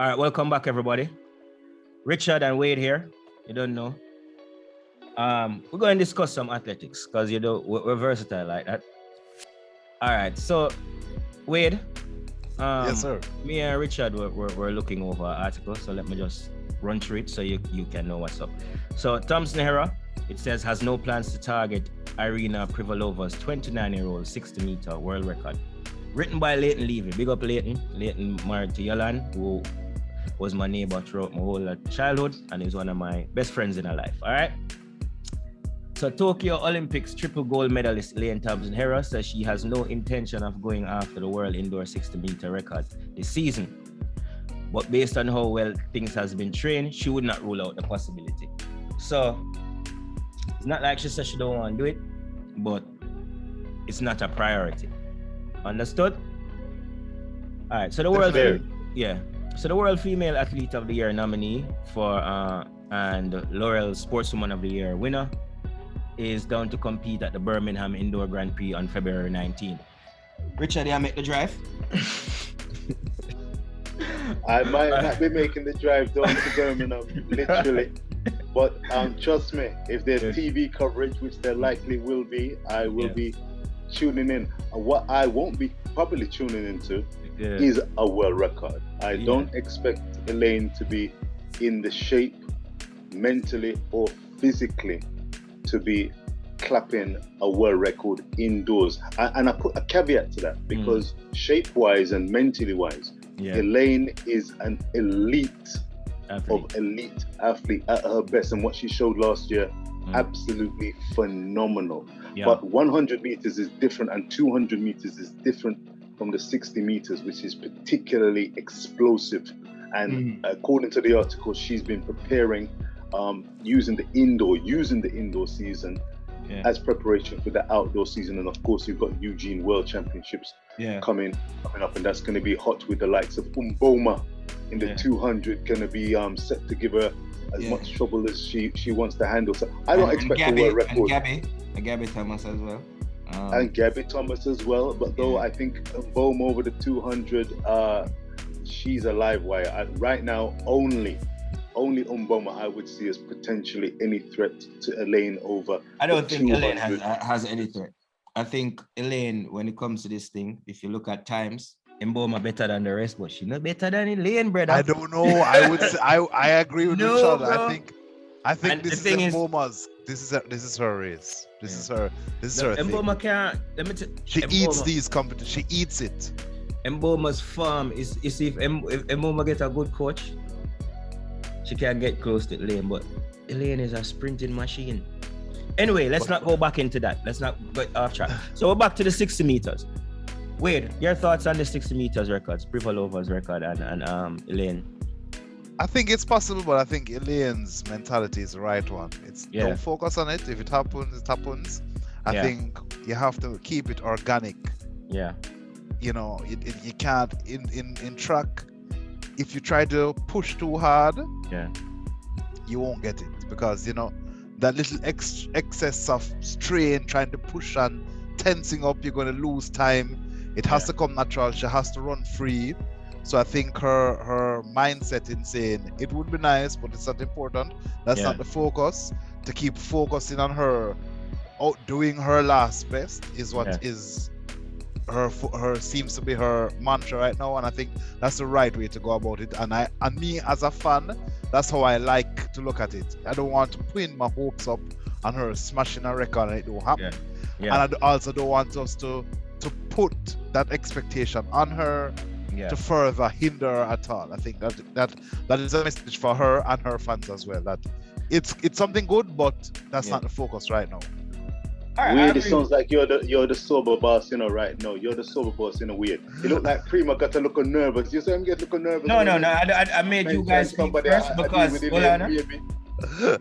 All right, welcome back, everybody. Richard and Wade here. You don't know. We're going to discuss some athletics because we're versatile like that. All right, so Wade. Yes, sir. Me and Richard we're looking over an article, so let me just run through it so you can know what's up. So Thompson-Herah, it says, has no plans to target Irinia Privalova's 29-year-old 60-meter world record. Written by Leighton Levy. Big up Leighton. Leighton married to Yolande, who was my neighbor throughout my whole childhood, and is one of my best friends in her life. All right. So Tokyo Olympics triple gold medalist Elaine Thompson-Herah says she has no intention of going after the world indoor 60-meter record this season. But based on how well things has been trained, she would not rule out the possibility. So it's not like she says she don't want to do it, but it's not a priority. Understood? All right. So the world, So the World Female Athlete of the Year nominee for and L'Oreal Sportswoman of the Year winner is down to compete at the Birmingham Indoor Grand Prix on February 19th. Richard, you make the drive? I might not be making the drive down to Birmingham, literally. But trust me, if there's TV coverage, which there likely will be, I will be tuning in. And what I won't be probably tuning into is a world record. I don't expect Elaine to be in the shape mentally or physically to be clapping a world record indoors. And I put a caveat to that because shape-wise and mentally-wise, Elaine is an elite athlete at her best, and what she showed last year, absolutely phenomenal. But 100 meters is different, and 200 meters is different from the 60 meters, which is particularly explosive. And according to the article, she's been preparing using the indoor season as preparation for the outdoor season. And of course, you've got Eugene World Championships coming up, and that's going to be hot with the likes of Mboma in the 200, going to be set to give her as much trouble as she wants to handle. So I don't expect a world record. And Gabby Thomas as well. And Gabby Thomas as well. But though I think Mboma over the 200, she's a live wire. Right now, only Mboma I would see as potentially any threat to Elaine over. I don't think 200. Elaine has any threat. I think Elaine, when it comes to this thing, if you look at times, Mboma better than the rest, but she's not better than Elaine, brother. I don't know. I would say I agree with Richard. I think and this is Mboma's. This is her race. This is her Mboma thing. can't. She eats these competitions. She eats it. Mboma's farm is if Mboma get a good coach, she can get close to Elaine. But Elaine is a sprinting machine. Anyway, let's not go back into that. Let's not go off track. So we're back to the 60 meters. Wade, your thoughts on the 60 meters records, Privalova's record and Elaine? I think it's possible, but I think Elaine's mentality is the right one. Don't focus on it. If it happens, it happens. I think you have to keep it organic. Yeah. You know, you can't in track. If you try to push too hard, you won't get it, because that little excess of strain trying to push and tensing up, you're going to lose time. It has to come natural. She has to run free. So I think her mindset in saying it would be nice, but it's not important. That's not the focus. To keep focusing on her outdoing her last best is what is her seems to be her mantra right now, and I think that's the right way to go about it. And me as a fan, that's how I like to look at it. I don't want to pin my hopes up on her smashing a record and it don't happen. And I also don't want us to put that expectation on her to further hinder her at all. I think that is a message for her and her fans as well, that it's something good, but that's not the focus right now. Weird, it sounds like you're the sober boss, right now. You're the sober boss in a weird. You look like Prima got to look nervous. You say I'm getting looking nervous. No. I made you guys speak first because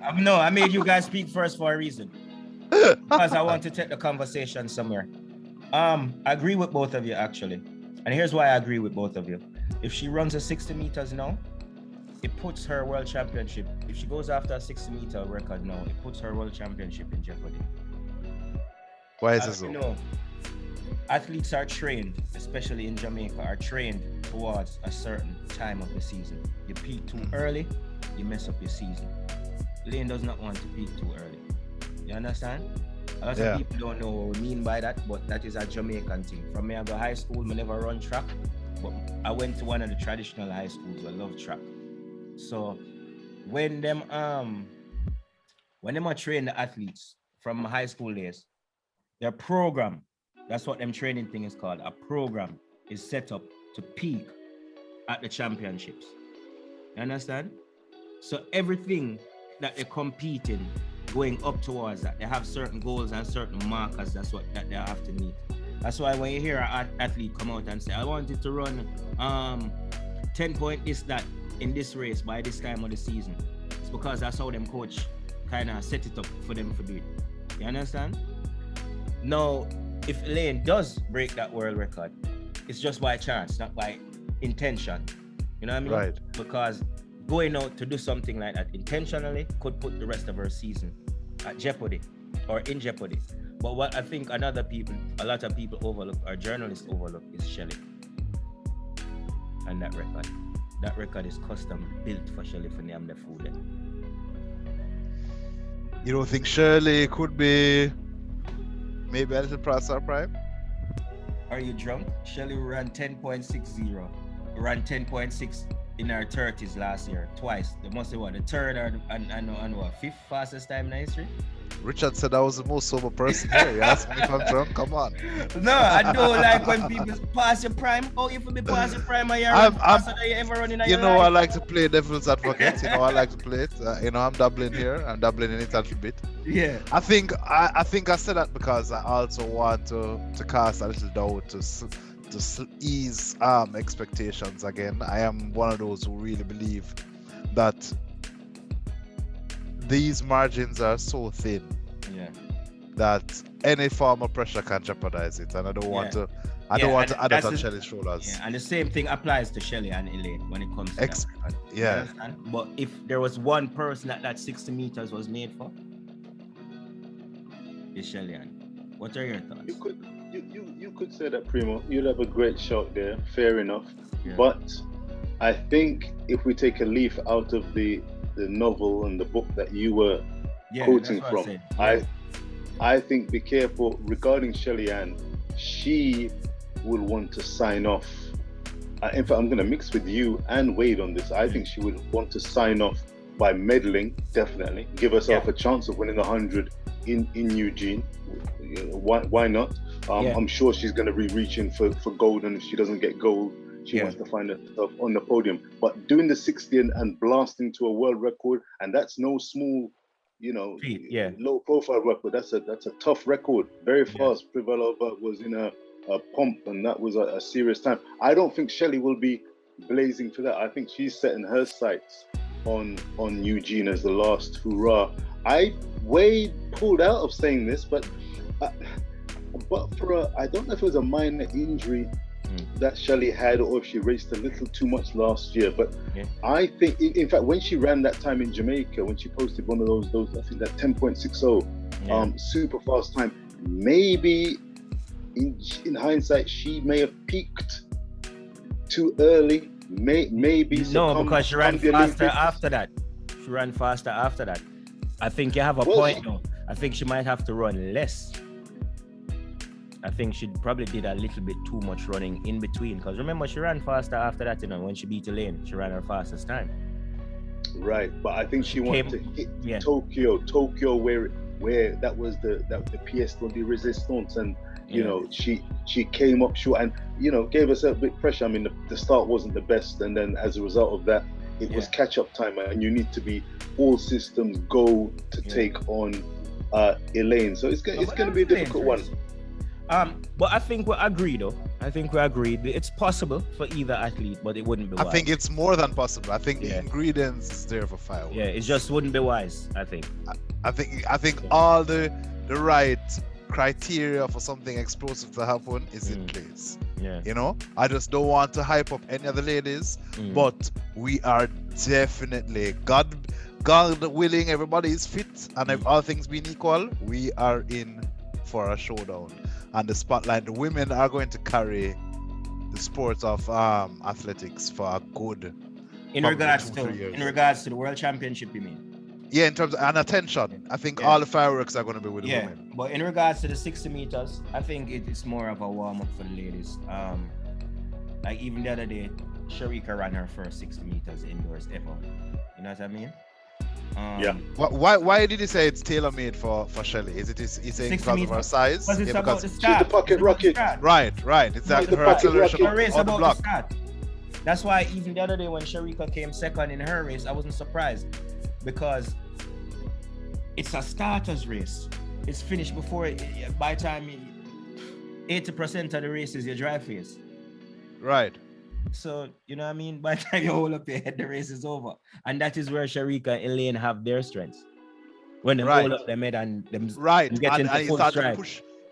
I made you guys speak first for a reason. Because I want to take the conversation somewhere. I agree with both of you actually. And here's why I agree with both of you. If she runs a 60 meters now, it puts her world championship. If she goes after a 60 meter record now, it puts her world championship in jeopardy. Why is this so? Athletes are trained, especially in Jamaica, are trained towards a certain time of the season. You peak too early, you mess up your season. Elaine does not want to peak too early. You understand? A lot of people don't know what we mean by that, but that is a Jamaican thing. From me, I go high school, I never run track, but I went to one of the traditional high schools. I love track. So when them are train the athletes from high school days, their program, that's what them training thing is called. A program is set up to peak at the championships. You understand? So everything that they're competing, going up towards that, they have certain goals and certain markers. That's what that they have to meet. That's why when you hear an athlete come out and say, I wanted to run 10 point this, that in this race by this time of the season, it's because that's how them coach kind of set it up for them to do it. You understand? Now, if Elaine does break that world record, it's just by chance, not by intention. You know what I mean? Right. Because going out to do something like that intentionally could put the rest of her season at jeopardy or in jeopardy. But what I think a lot of people overlook, or journalists overlook, is Shelly and that record. That record is custom built for Shelly for name the food. You don't think Shirley could be maybe a little past her prime? Are you drunk? Shelly ran 10.60, ran 10.6 in her 30s last year, twice. They must say what, the third and what, fifth fastest time in history? Richard said I was the most sober person here. You ask me if I'm drunk? Come on. No, I don't like when people pass your prime. Oh, if you be pass your prime, you're faster than you ever run in your life. I like to play devil's advocate. I like to play it. I'm doubling here. I'm doubling in it a little bit. Yeah. I think I said that because I also want to cast a little doubt to ease expectations again. I am one of those who really believe that these margins are so thin that any form of pressure can jeopardize it, and I don't want to add it on Shelly's shoulders. Yeah, and the same thing applies to Shelly and Elaine when it comes to that. But if there was one person that 60 meters was made for, it's Shelly-Ann. What are your thoughts? You could say that, Primo. You'd have a great shot there. Fair enough. Yeah. But I think if we take a leaf out of the novel and the book that you were quoting from, I think be careful regarding Shelly-Ann. She will want to sign off. In fact, I'm going to mix with you and Wade on this. I think she would want to sign off by medaling, definitely. Give herself a chance of winning 100 in Eugene. Why not? I'm sure she's going to be reaching for gold, and if she doesn't get gold, she wants to find herself on the podium. But doing the 60 and blasting to a world record, and that's no small, low profile record. That's a tough record. Very fast. Privalova was in a pump, and that was a serious time. I don't think Shelly will be blazing for that. I think she's setting her sights on Eugene as the last hurrah. Wade pulled out of saying this, but for I don't know if it was a minor injury that Shelly had, or if she raced a little too much last year. But I think, in fact, when she ran that time in Jamaica, when she posted one of those I think that 10.60 super fast time, maybe in hindsight she may have peaked too early. Maybe because she ran faster after that. She ran faster after that. I think you have a point though. I think she might have to run less. I think she probably did a little bit too much running in between, because remember, she ran faster after that, when she beat Elaine, she ran her fastest time. Right, but I think she wanted to hit Tokyo where that was the pièce de résistance, and she came up short and gave herself a bit pressure. I mean, the start wasn't the best, and then as a result of that, it was catch-up time, and you need to be all systems go to take on Elaine. So it's going to be a difficult one. But I think we agree, though. I think we agree. It's possible for either athlete, but it wouldn't be wise. I think it's more than possible. I think the ingredients is there for fireworks. Yeah, it just wouldn't be wise, I think. I think all the right criteria for something explosive to happen is in place. Yeah. I just don't want to hype up any of the ladies, but we are definitely, God willing, everybody is fit, and if all things being equal, we are in for a showdown. And the spotlight, the women are going to carry the the sport of athletics for a good. In regards to the World Championship, you mean? Yeah, in terms of and attention, I think all the fireworks are going to be with the women. But in regards to the 60 meters, I think it's more of a warm up for the ladies. Like even the other day, Sharika ran her first 60 meters indoors ever. You know what I mean? Why did you say it's tailor made for Shelly? Is it because of her size? Because it's about the start. She's the pocket rocket. Right. It's that her acceleration on the block. Start. That's why even the other day when Sharika came second in her race, I wasn't surprised because it's a starter's race. It's finished before by the time 80% of the race is your dry phase. Right. So, you know what I mean? By the time you hold up your head, the race is over. And that is where Sharika and Elaine have their strengths. When they hold up their head and them get into full stride.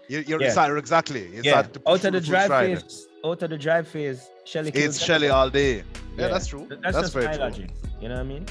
You're exactly. Out of the drive phase, Shelly it's Shelly all day. Yeah, that's true. That's just very my true. logic. You know what I mean?